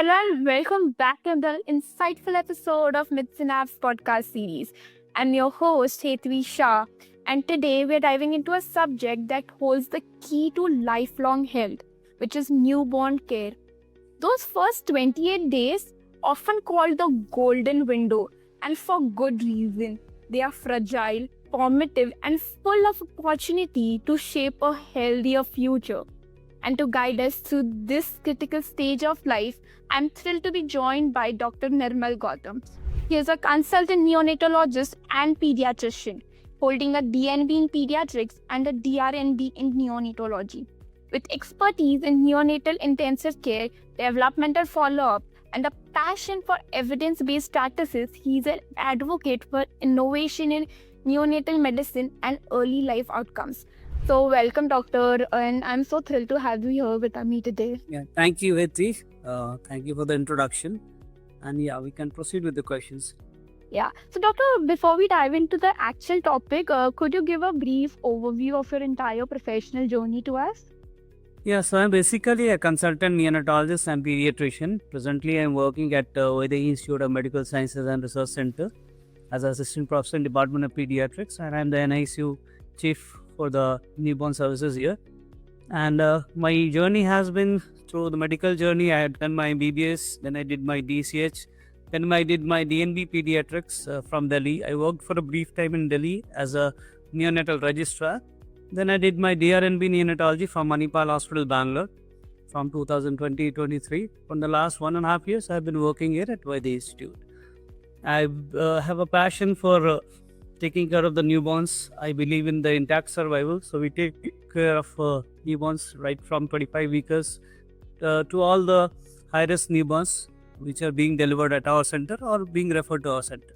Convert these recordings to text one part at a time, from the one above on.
Hello and welcome back to the insightful episode of MedSynapse podcast series. I'm your host, Hetvi Shah, and today we're diving into a subject that holds the key to lifelong health, which is newborn care. Those first 28 days, often called the golden window, and for good reason. They are fragile, formative, and full of opportunity to shape a healthier future. And to guide us through this critical stage of life, I'm thrilled to be joined by Dr. Nirmal Gautam. He is a consultant neonatologist and pediatrician, holding a DNB in Paediatrics and a DrNB in Neonatology. With expertise in neonatal intensive care, developmental follow-up, and a passion for evidence-based practices, he is an advocate for innovation in neonatal medicine and early life outcomes. So welcome, doctor, and I'm so thrilled to have you here with me today. Yeah, thank you, Hetty. Thank you for the introduction. And yeah, we can proceed with the questions. Yeah. So, doctor, before we dive into the actual topic, could you give a brief overview of your entire professional journey to us? Yeah, so I'm basically a consultant neonatologist and pediatrician. Presently, I'm working at Vedic Institute of Medical Sciences and Research Center as assistant professor in Department of Pediatrics, and I'm the NICU chief for the newborn services here. And my journey has been through the medical journey. I had done my MBBS, then I did my DCH, then I did my DNB Paediatrics from Delhi. I worked for a brief time in Delhi as a neonatal registrar. Then I did my DrNB Neonatology from Manipal Hospital, Bangalore from 2020-23. For the last 1.5 years, I've been working here at Vedic Institute. I have a passion for taking care of the newborns. I believe in the intact survival. So we take care of newborns right from 25 weeks to all the high-risk newborns which are being delivered at our center or being referred to our center.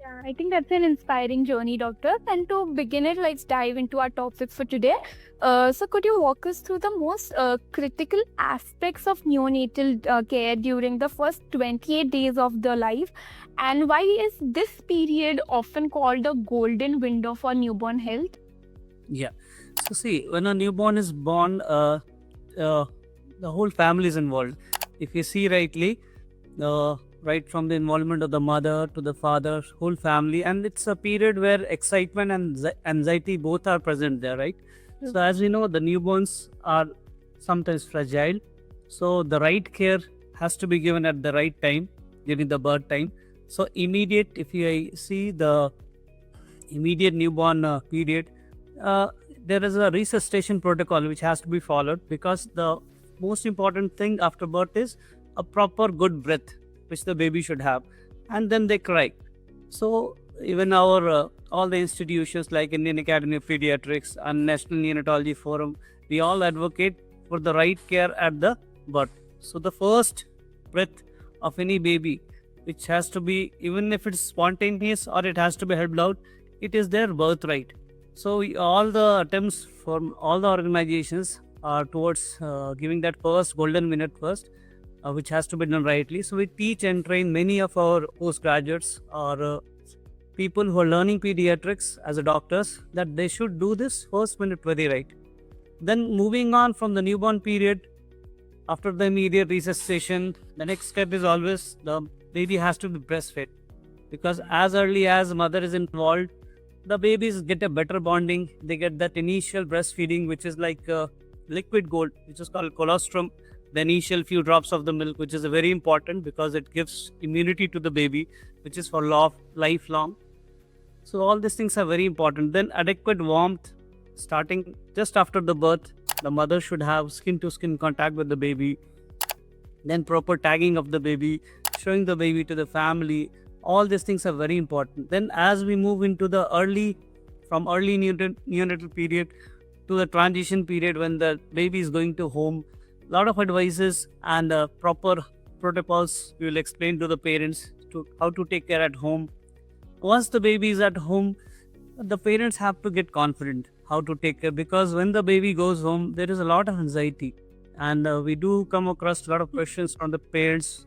Yeah, I think that's an inspiring journey, doctor. And to begin it, let's dive into our topic for today. So could you walk us through the most critical aspects of neonatal care during the first 28 days of the life? And why is this period often called the golden window for newborn health? Yeah. So see, when a newborn is born, the whole family is involved. If you see rightly, right from the involvement of the mother to the father, whole family, and it's a period where excitement and anxiety both are present there, right? So as we know, the newborns are sometimes fragile. So the right care has to be given at the right time during the birth time. So if you see the immediate newborn period, there is a resuscitation protocol which has to be followed, because the most important thing after birth is a proper good breath which the baby should have, and then they cry. So even our all the institutions like Indian Academy of Pediatrics and National Neonatology Forum, we all advocate for the right care at the birth. So the first breath of any baby, which has to be, even if it's spontaneous or it has to be helped out, it is their birthright. So all the attempts from all the organizations are towards giving that first golden minute first, which has to be done rightly. So we teach and train many of our postgraduates or people who are learning pediatrics as a doctors that they should do this first minute very right. Then moving on from the newborn period, after the immediate resuscitation, the next step is always the baby has to be breastfed, because as early as mother is involved, the babies get a better bonding. They get that initial breastfeeding, which is like liquid gold, which is called colostrum. The initial few drops of the milk, which is very important because it gives immunity to the baby, which is for lifelong. So all these things are very important. Then adequate warmth, starting just after the birth. The mother should have skin to skin contact with the baby. Then proper tagging of the baby, showing the baby to the family. All these things are very important. Then as we move into the early neonatal period to the transition period when the baby is going to home, a lot of advices and proper protocols we will explain to the parents to how to take care at home. Once the baby is at home, the parents have to get confident how to take care, because when the baby goes home, there is a lot of anxiety, and we do come across a lot of questions from the parents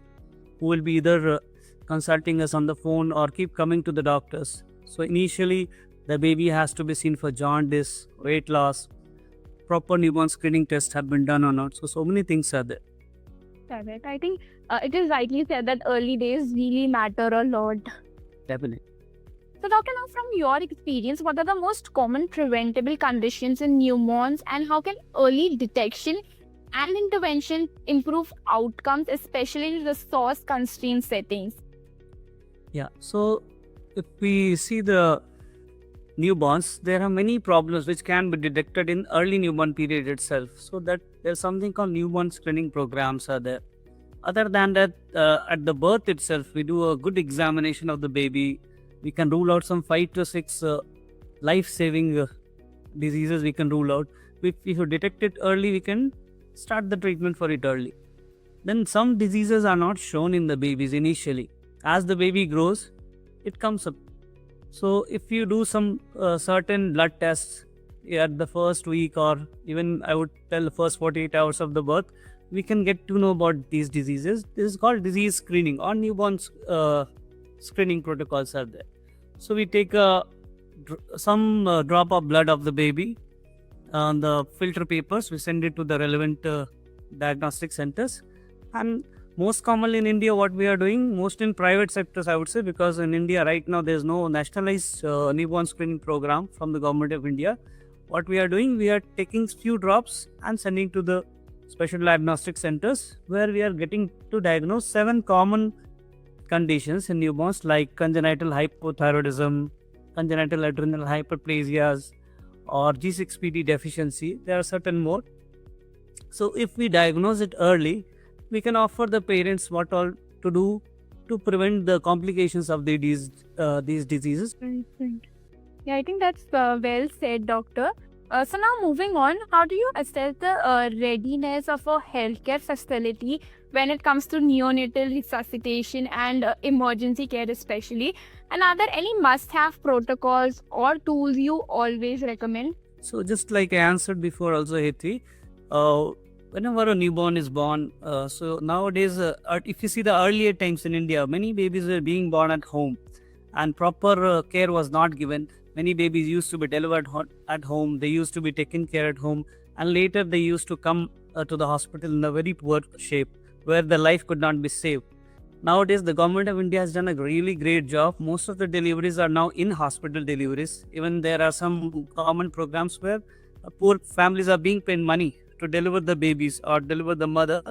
who will be either consulting us on the phone or keep coming to the doctors. So initially, the baby has to be seen for jaundice, weight loss, proper newborn screening tests have been done or not. So many things are there. Correct. I think it is rightly said that early days really matter a lot. Definitely. So, doctor, now from your experience, what are the most common preventable conditions in newborns, and how can early detection and intervention improve outcomes, especially in resource constrained settings? Yeah. So if we see the newborns, there are many problems which can be detected in early newborn period itself. So that there's something called newborn screening programs are there. Other than that, at the birth itself, we do a good examination of the baby. We can rule out some 5 to 6 life-saving diseases. We can rule out. If you detect it early, we can start the treatment for it early. Then some diseases are not shown in the babies initially. As the baby grows, it comes up. So if you do some certain blood tests at the first week, or even I would tell the first 48 hours of the birth, we can get to know about these diseases. This is called disease screening, or newborn screening protocols are there. So we take some drop of blood of the baby on the filter papers. We send it to the relevant diagnostic centers. And most commonly in India, what we are doing, most in private sectors, I would say, because in India right now there's no nationalized newborn screening program from the government of India. What we are doing, we are taking few drops and sending to the special diagnostic centers, where we are getting to diagnose 7 common conditions in newborns, like congenital hypothyroidism, congenital adrenal hyperplasias, or G6PD deficiency. There are certain more. So if we diagnose it early, we can offer the parents what all to do to prevent the complications of these diseases. Right. Yeah, I think that's well said, doctor. So now moving on, how do you assess the readiness of a healthcare facility when it comes to neonatal resuscitation and emergency care especially? And are there any must-have protocols or tools you always recommend? So just like I answered before also, Hetri, whenever a newborn is born, so nowadays, if you see the earlier times in India, many babies were being born at home and proper care was not given. Many babies used to be delivered at home, they used to be taken care at home, and later they used to come to the hospital in a very poor shape, where the life could not be saved. Nowadays, the government of India has done a really great job. Most of the deliveries are now in hospital deliveries. Even there are some common programs where poor families are being paid money to deliver the babies or deliver the mother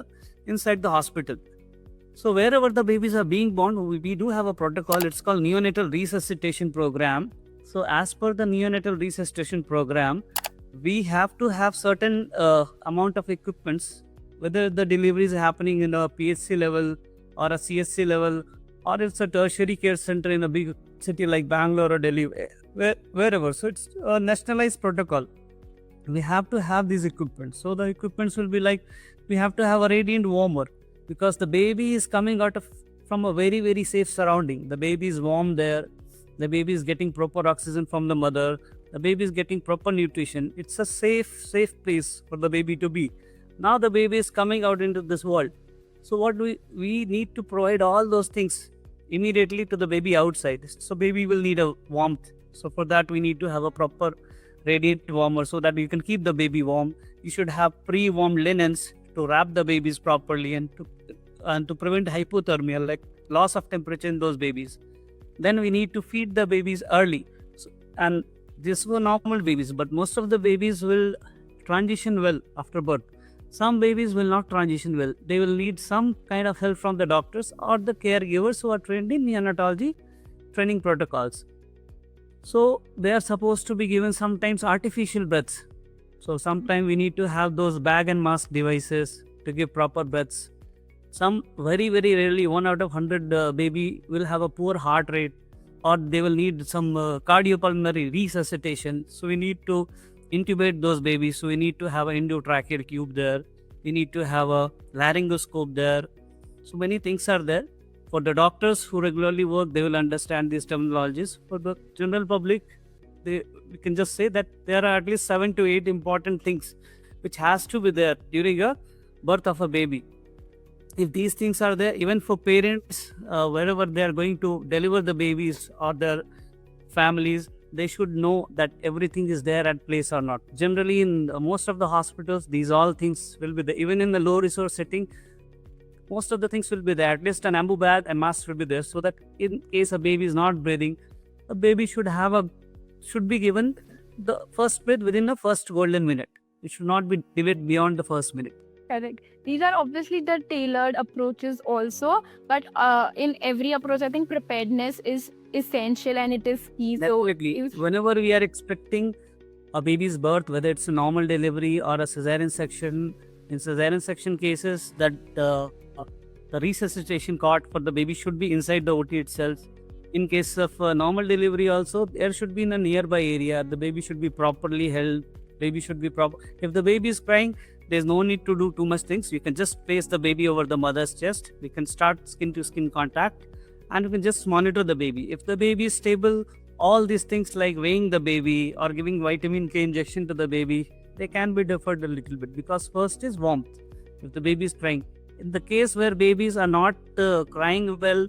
inside the hospital. So wherever the babies are being born, we do have a protocol. It's called Neonatal Resuscitation Program. So as per the Neonatal Resuscitation Program, we have to have certain amount of equipments, whether the delivery is happening in a PHC level or a CSC level, or it's a tertiary care center in a big city like Bangalore or Delhi, wherever. So it's a nationalized protocol. We have to have these equipments. So the equipments will be like, we have to have a radiant warmer, because the baby is coming out from a very, very safe surrounding. The baby is warm there. The baby is getting proper oxygen from the mother. The baby is getting proper nutrition. It's a safe place for the baby to be. Now the baby is coming out into this world. So what we need to provide all those things immediately to the baby outside. So baby will need a warmth. So for that we need to have a proper radiant warmer, so that you can keep the baby warm. You should have pre-warmed linens to wrap the babies properly and to prevent hypothermia, like loss of temperature in those babies. Then we need to feed the babies early. And these were normal babies, but most of the babies will transition well after birth. Some babies will not transition well. They will need some kind of help from the doctors or the caregivers who are trained in neonatology training protocols. So they are supposed to be given sometimes artificial breaths. So sometimes we need to have those bag and mask devices to give proper breaths. Some very, very rarely, 1 out of 100 baby will have a poor heart rate, or they will need some cardiopulmonary resuscitation. So we need to intubate those babies. So we need to have an endotracheal tube there. We need to have a laryngoscope there. So many things are there. For the doctors who regularly work, they will understand these terminologies. For the general public, we can just say that there are at least 7 to 8 important things which has to be there during a birth of a baby. If these things are there, even for parents, wherever they are going to deliver the babies or their families, they should know that everything is there at place or not. Generally, in most of the hospitals, these all things will be there. Even in the low resource setting, most of the things will be there. At least an ambu bag and mask will be there, so that in case a baby is not breathing, a baby should be given the first breath within the first golden minute. It should not be delayed beyond the first minute. Correct. These are obviously the tailored approaches also, but in every approach, I think preparedness is essential and it is key. Definitely. Whenever we are expecting a baby's birth, whether it's a normal delivery or a cesarean section, in cesarean section cases, that the resuscitation cot for the baby should be inside the OT itself. In case of normal delivery also, there should be in a nearby area. The baby should be properly held. Baby should be proper. If the baby is crying, there's no need to do too much things. You can just place the baby over the mother's chest. We can start skin to skin contact and we can just monitor the baby. If the baby is stable, all these things like weighing the baby or giving vitamin K injection to the baby, they can be deferred a little bit, because first is warmth. If the baby is crying, in the case where babies are not crying well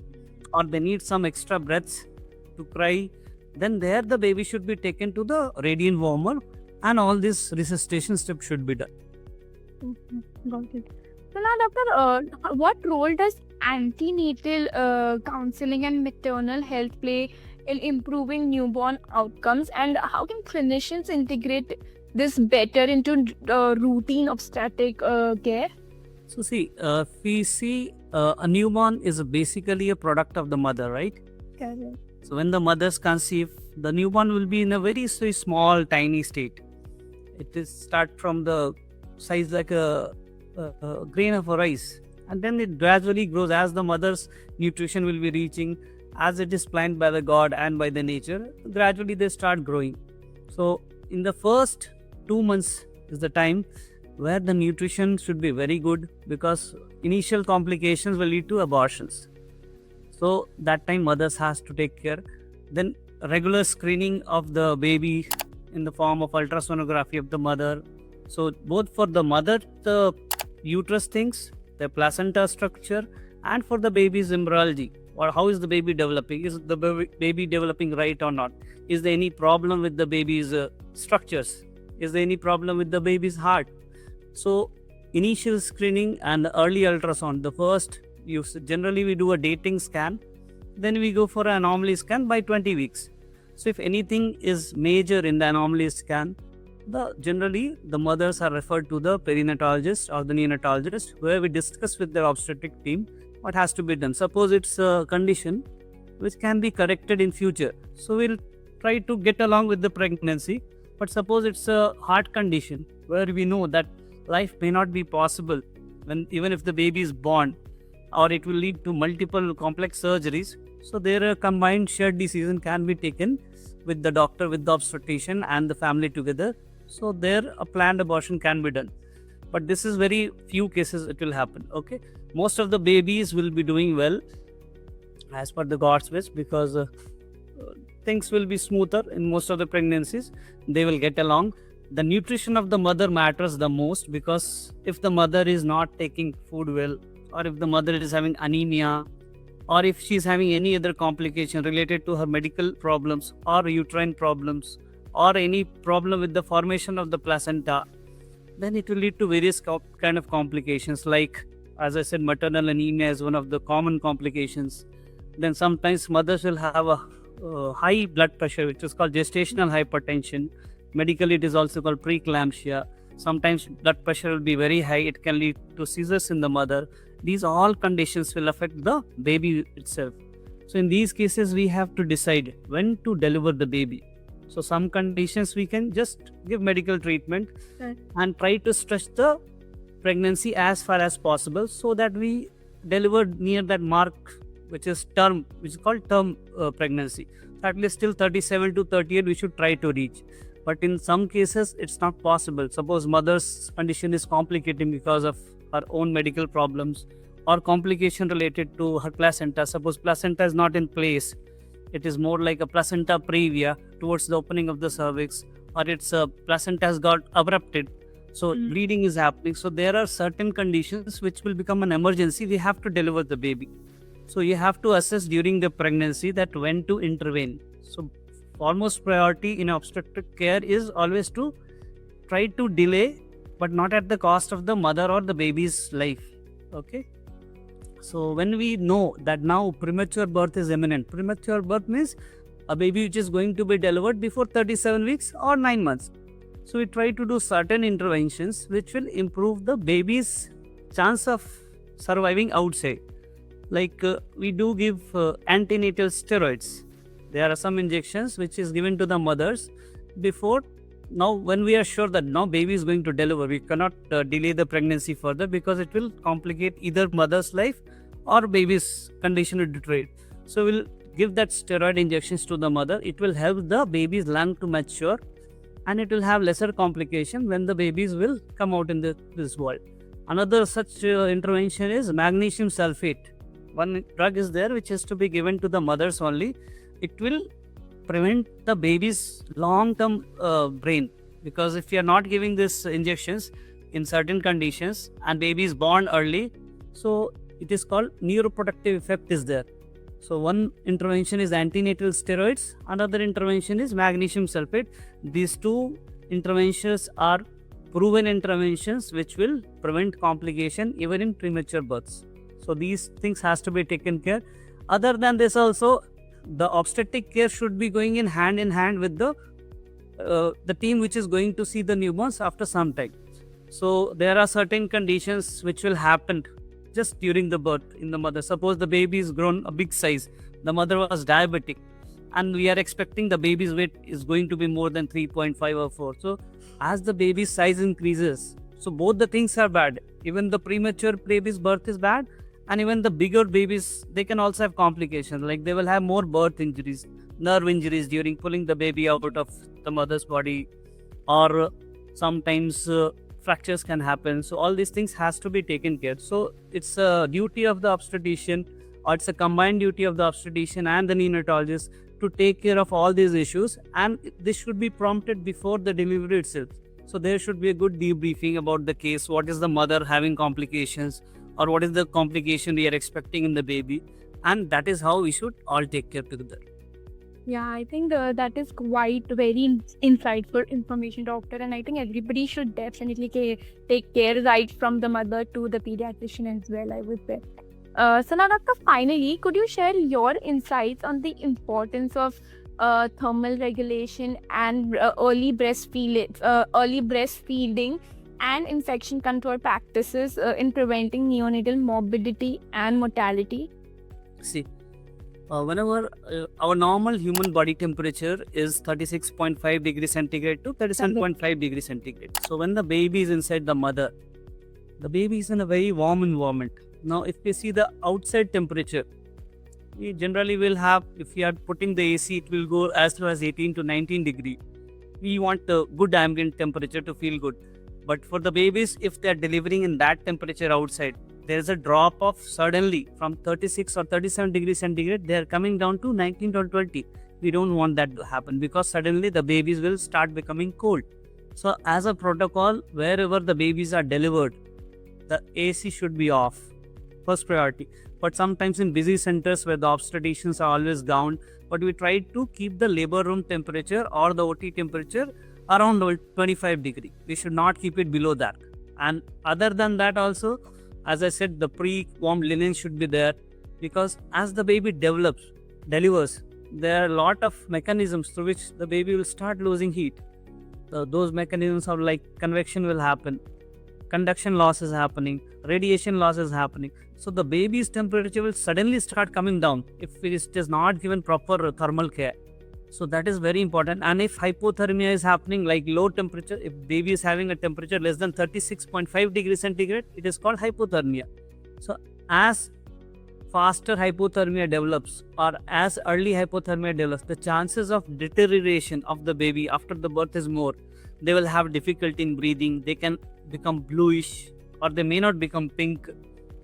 or they need some extra breaths to cry, then there the baby should be taken to the radiant warmer and all these resuscitation steps should be done. Got it. So now, doctor, what role does antenatal counseling and maternal health play in improving newborn outcomes, and how can clinicians integrate this better into routine obstetric care? So see, we see a newborn is basically a product of the mother, right? Correct. So when the mothers conceive, the newborn will be in a very small, tiny state. It is start from the size like a grain of a rice, and then it gradually grows as the mother's nutrition will be reaching, as it is planned by the God and by the nature. Gradually they start growing. So in the first 2 months is the time where the nutrition should be very good, because initial complications will lead to abortions. So that time mothers has to take care. Then regular screening of the baby in the form of ultrasonography of the mother. So both for the mother, the uterus things, the placenta structure, and for the baby's embryology, or how is the baby developing? Is the baby developing right or not? Is there any problem with the baby's structures? Is there any problem with the baby's heart? So initial screening and early ultrasound, the first generally we do a dating scan, then we go for an anomaly scan by 20 weeks. So if anything is major in the anomaly scan, generally the mothers are referred to the perinatologist or the neonatologist, where we discuss with the obstetric team what has to be done. Suppose it's a condition which can be corrected in future, so we'll try to get along with the pregnancy. But suppose it's a heart condition where we know that life may not be possible even if the baby is born, or it will lead to multiple complex surgeries. So there a combined shared decision can be taken with the doctor, with the obstetrician and the family together. So there a planned abortion can be done. But this is very few cases it will happen. Okay, most of the babies will be doing well as per the God's wish, because things will be smoother in most of the pregnancies. They will get along. The nutrition of the mother matters the most, because if the mother is not taking food well, or if the mother is having anemia, or if she is having any other complication related to her medical problems or uterine problems, or any problem with the formation of the placenta, then it will lead to various kind of complications. Like, as I said, maternal anemia is one of the common complications. Then sometimes mothers will have a high blood pressure, which is called gestational hypertension. Medically, it is also called preeclampsia. Sometimes blood pressure will be very high. It can lead to seizures in the mother. These all conditions will affect the baby itself. So in these cases, we have to decide when to deliver the baby. So some conditions we can just give medical treatment and try to stretch the pregnancy as far as possible, so that we deliver near that mark, which is called term pregnancy. So at least till 37 to 38 we should try to reach. But in some cases it's not possible. Suppose mother's condition is complicating because of her own medical problems, or complication related to her placenta. Suppose placenta is not in place, it is more like a placenta previa towards the opening of the cervix, or its placenta has got abrupted, so bleeding is happening. So there are certain conditions which will become an emergency. We have to deliver the baby. So you have to assess during the pregnancy that when to intervene. So foremost priority in obstetric care is always to try to delay, but not at the cost of the mother or the baby's life. Okay. So when we know that now premature birth is imminent, premature birth means a baby which is going to be delivered before 37 weeks or 9 months. So we try to do certain interventions which will improve the baby's chance of surviving outside. Like we do give antenatal steroids. There are some injections which is given to the mothers before. Now when we are sure that now baby is going to deliver, we cannot delay the pregnancy further because it will complicate either mother's life or baby's condition to deteriorate. So we'll give that steroid injections to the mother. It will help the baby's lung to mature and it will have lesser complication when the babies will come out in this world. Another such intervention is magnesium sulfate. One drug is there which is to be given to the mothers only. It will prevent the baby's long-term brain, because if you are not giving these injections in certain conditions and baby is born early, so it is called neuroprotective effect is there. So one intervention is antenatal steroids, another intervention is magnesium sulfate. These two interventions are proven interventions which will prevent complication even in premature births. So these things has to be taken care. Other than this also, the obstetric care should be going in hand with the team which is going to see the newborns after some time. So there are certain conditions which will happen just during the birth in the mother. Suppose the baby is grown a big size, the mother was diabetic, and we are expecting the baby's weight is going to be more than 3.5 or 4. So as the baby's size increases, so both the things are bad. Even the premature baby's birth is bad, and even the bigger babies, they can also have complications, like they will have more birth injuries, nerve injuries during pulling the baby out of the mother's body, or sometimes fractures can happen. So all these things has to be taken care. So it's a duty of the obstetrician, or it's a combined duty of the obstetrician and the neonatologist to take care of all these issues, and this should be prompted before the delivery itself. So there should be a good debriefing about the case, what is the mother having complications, or what is the complication we are expecting in the baby, and that is how we should all take care together. Yeah, I think that is quite very insightful information, doctor. And I think everybody should definitely take care right from the mother to the pediatrician as well, I would say. So now, doctor, finally, could you share your insights on the importance of thermal regulation and early breastfeeding and infection control practices in preventing neonatal morbidity and mortality? See, whenever our normal human body temperature is 36.5 degrees centigrade to 37.5 degrees centigrade. So when the baby is inside the mother, the baby is in a very warm environment. Now if we see the outside temperature, we generally will have, if we are putting the AC, it will go as low as 18 to 19 degree. We want a good ambient temperature to feel good. But for the babies, if they are delivering in that temperature outside, there is a drop of suddenly from 36 or 37 degrees centigrade, they are coming down to 19 or 20. We don't want that to happen, because suddenly the babies will start becoming cold. So as a protocol, wherever the babies are delivered, the AC should be off, first priority. But sometimes in busy centers where the obstetricians are always down, but we try to keep the labor room temperature or the OT temperature around 25 degree. We should not keep it below that. And other than that also, as I said, the pre-warm linen should be there, because as the baby delivers, there are a lot of mechanisms through which the baby will start losing heat. Those mechanisms are like convection will happen, conduction loss is happening, radiation loss is happening. So the baby's temperature will suddenly start coming down if it is not given proper thermal care. So that is very important. And if hypothermia is happening, like low temperature, if baby is having a temperature less than 36.5 degrees centigrade, it is called hypothermia. So as faster hypothermia develops, or as early hypothermia develops, the chances of deterioration of the baby after the birth is more. They will have difficulty in breathing, they can become bluish, or they may not become pink.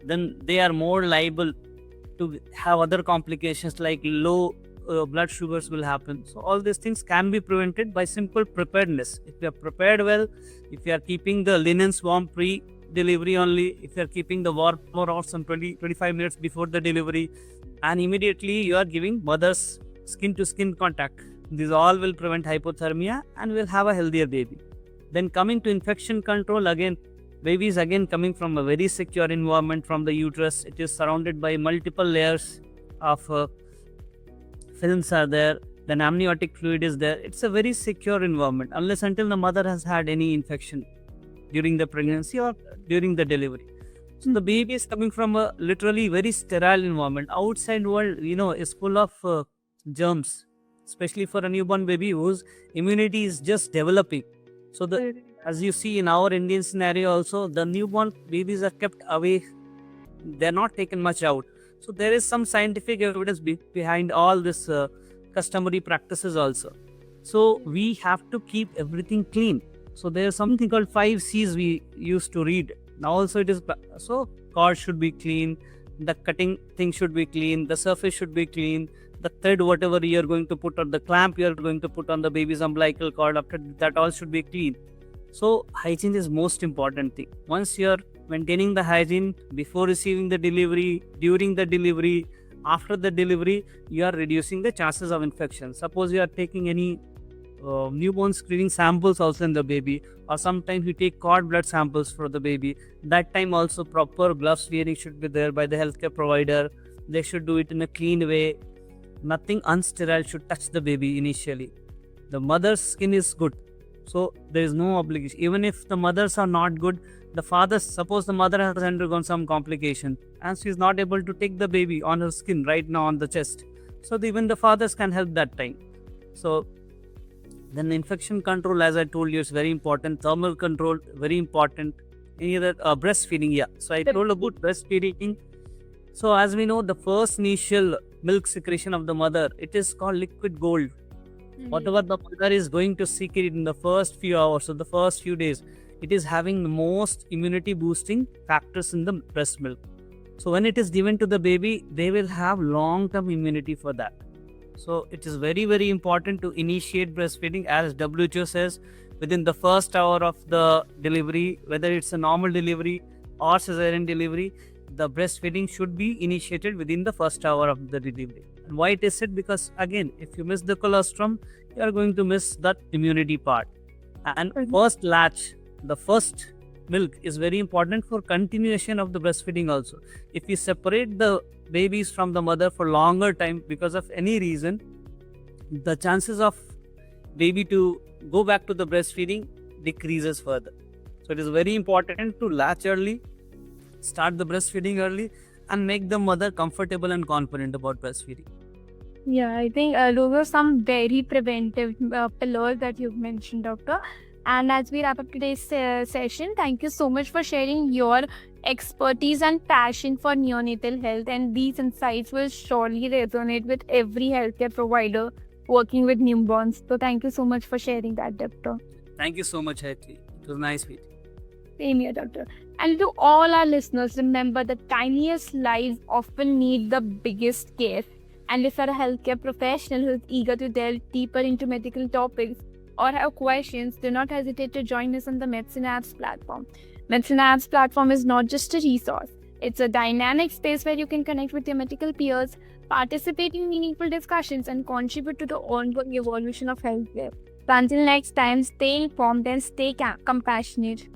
Then they are more liable to have other complications like low blood sugars will happen. So all these things can be prevented by simple preparedness. If you are prepared well, if you are keeping the linens warm pre-delivery only, if you are keeping the warm or some 20-25 minutes before the delivery, and immediately you are giving mother's skin to skin contact, these all will prevent hypothermia and will have a healthier baby. Then coming to infection control, again Baby is again coming from a very secure environment from the uterus. It is surrounded by multiple layers of films are there. Then amniotic fluid is there. It's a very secure environment unless until the mother has had any infection during the pregnancy or during the delivery. So the baby is coming from a literally very sterile environment. Outside world, is full of germs, especially for a newborn baby whose immunity is just developing. So as you see in our Indian scenario also, the newborn babies are kept away. They're not taken much out. So there is some scientific evidence behind all this customary practices also. So we have to keep everything clean. So there's something called 5 C's we used to read. Now also it is, so cord should be clean, the cutting thing should be clean, the surface should be clean, the thread whatever you're going to put, or the clamp you're going to put on the baby's umbilical cord, after that all should be clean. So hygiene is most important thing. Once you're maintaining the hygiene before receiving the delivery, during the delivery, after the delivery, you are reducing the chances of infection. Suppose you are taking any newborn screening samples also in the baby, or sometimes you take cord blood samples for the baby. That time also proper gloves wearing should be there by the healthcare provider. They should do it in a clean way. Nothing unsterile should touch the baby initially. The mother's skin is good, so there is no obligation. Even if the mothers are not good, the father, suppose the mother has undergone some complication and she is not able to take the baby on her skin right now on the chest, so even the fathers can help that time. So then infection control, as I told you, is very important. Thermal control, very important. Any other breastfeeding? Yeah. So I told about breastfeeding. So as we know, the first initial milk secretion of the mother, it is called liquid gold. Whatever the mother is going to secrete in the first few hours or the first few days, it is having the most immunity boosting factors in the breast milk. So when it is given to the baby, they will have long-term immunity for that. So it is very, very important to initiate breastfeeding, as WHO says, within the first hour of the delivery, whether it's a normal delivery or cesarean delivery, the breastfeeding should be initiated within the first hour of the delivery. And why it is said? Because again, if you miss the colostrum, you are going to miss that immunity part. And first latch, the first milk is very important for continuation of the breastfeeding also. If you separate the babies from the mother for longer time because of any reason, the chances of baby to go back to the breastfeeding decreases further. So it is very important to latch early, start the breastfeeding early, and make the mother comfortable and confident about breastfeeding. Yeah, I think those are some very preventive pillars that you've mentioned, doctor. And as we wrap up today's session, thank you so much for sharing your expertise and passion for neonatal health. And these insights will surely resonate with every healthcare provider working with newborns. So thank you so much for sharing that, doctor. Thank you so much, Haitri. It was nice meeting. Same here, doctor. And to all our listeners, remember the tiniest lives often need the biggest care. And if you're a healthcare professional who is eager to delve deeper into medical topics or have questions, do not hesitate to join us on the MedSynapse platform. MedSynapse platform is not just a resource. It's a dynamic space where you can connect with your medical peers, participate in meaningful discussions, and contribute to the ongoing evolution of healthcare. So until next time, stay informed and stay compassionate.